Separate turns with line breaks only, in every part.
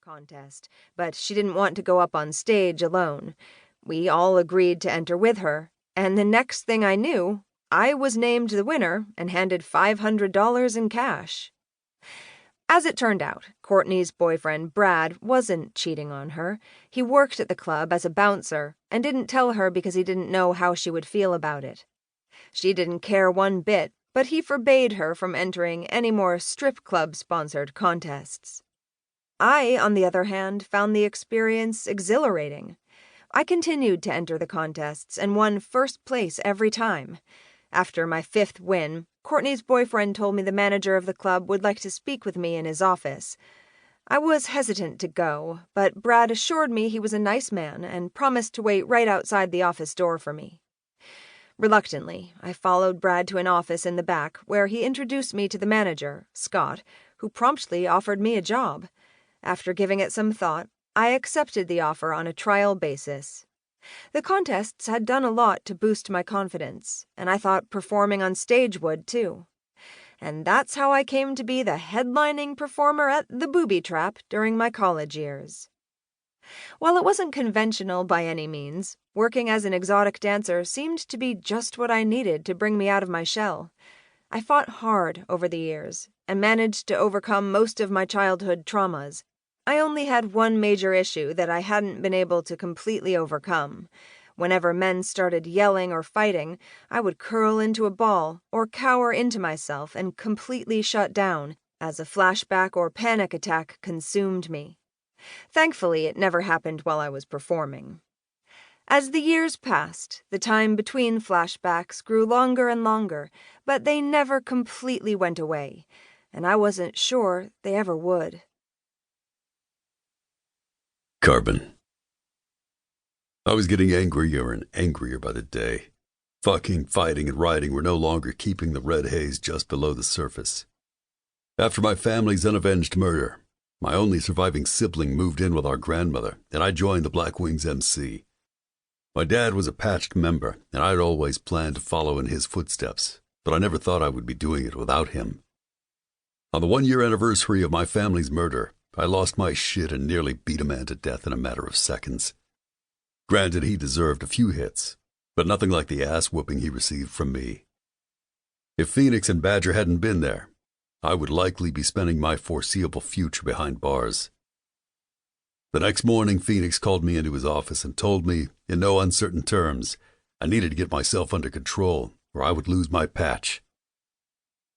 contest, but she didn't want to go up on stage alone. We all agreed to enter with her, and the next thing I knew, I was named the winner and handed $500 in cash. As it turned out, Courtney's boyfriend, Brad, wasn't cheating on her. He worked at the club as a bouncer and didn't tell her because he didn't know how she would feel about it. She didn't care one bit, but he forbade her from entering any more strip club-sponsored contests. I, on the other hand, found the experience exhilarating. I continued to enter the contests and won first place every time. After my 5th win, Courtney's boyfriend told me the manager of the club would like to speak with me in his office. I was hesitant to go, but Brad assured me he was a nice man and promised to wait right outside the office door for me. Reluctantly, I followed Brad to an office in the back where he introduced me to the manager, Scott, who promptly offered me a job. After giving it some thought, I accepted the offer on a trial basis. The contests had done a lot to boost my confidence, and I thought performing on stage would, too. And that's how I came to be the headlining performer at the Booby Trap during my college years. While it wasn't conventional by any means, working as an exotic dancer seemed to be just what I needed to bring me out of my shell. I fought hard over the years and managed to overcome most of my childhood traumas. I only had one major issue that I hadn't been able to completely overcome. Whenever men started yelling or fighting, I would curl into a ball or cower into myself and completely shut down as a flashback or panic attack consumed me. Thankfully, it never happened while I was performing. As the years passed, the time between flashbacks grew longer and longer, but they never completely went away, and I wasn't sure they ever would.
Carbon. I was getting angrier and angrier by the day. Fucking, fighting, and rioting were no longer keeping the red haze just below the surface. After my family's unavenged murder, my only surviving sibling moved in with our grandmother, and I joined the Blackwings MC. My dad was a patched member, and I'd always planned to follow in his footsteps, but I never thought I would be doing it without him. On the 1-year anniversary of my family's murder, I lost my shit and nearly beat a man to death in a matter of seconds. Granted, he deserved a few hits, but nothing like the ass-whooping he received from me. If Phoenix and Badger hadn't been there, I would likely be spending my foreseeable future behind bars. The next morning, Phoenix called me into his office and told me, in no uncertain terms, I needed to get myself under control, or I would lose my patch.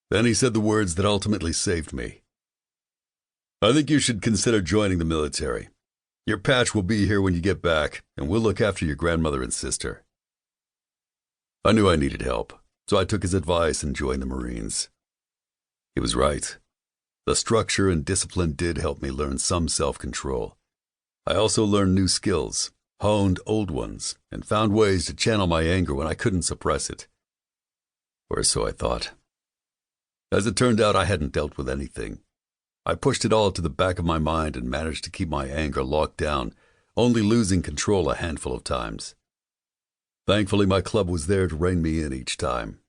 Then he said the words that ultimately saved me. I think you should consider joining the military. Your patch will be here when you get back, and we'll look after your grandmother and sister. I knew I needed help, so I took his advice and joined the Marines. He was right. The structure and discipline did help me learn some self-control. I also learned new skills, honed old ones, and found ways to channel my anger when I couldn't suppress it. Or so I thought. As it turned out, I hadn't dealt with anything. I pushed it all to the back of my mind and managed to keep my anger locked down, only losing control a handful of times. Thankfully, my club was there to rein me in each time.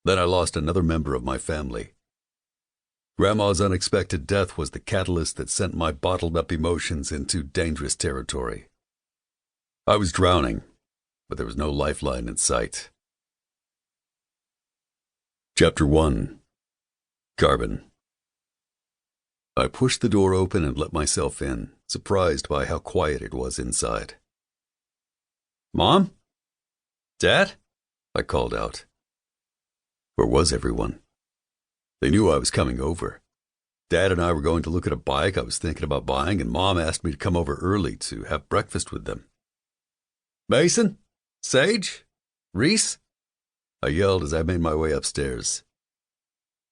Then I lost another member of my family. Grandma's unexpected death was the catalyst that sent my bottled-up emotions into dangerous territory. I was drowning, but there was no lifeline in sight. Chapter 1. Carbon. I pushed the door open and let myself in, surprised by how quiet it was inside. "Mom? Dad?" I called out. Where was everyone? They knew I was coming over. Dad and I were going to look at a bike I was thinking about buying, and Mom asked me to come over early to have breakfast with them. "Mason? Sage? Reese?" I yelled as I made my way upstairs.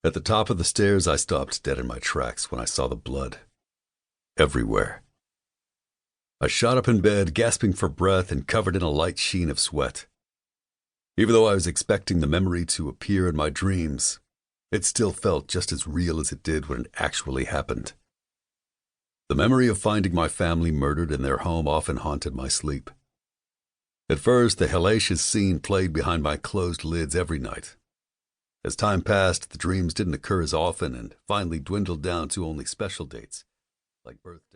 At the top of the stairs, I stopped dead in my tracks when I saw the blood. Everywhere. I shot up in bed, gasping for breath and covered in a light sheen of sweat. Even though I was expecting the memory to appear in my dreams, it still felt just as real as it did when it actually happened. The memory of finding my family murdered in their home often haunted my sleep. At first, the hellacious scene played behind my closed lids every night. As time passed, the dreams didn't occur as often and finally dwindled down to only special dates, like birthdays.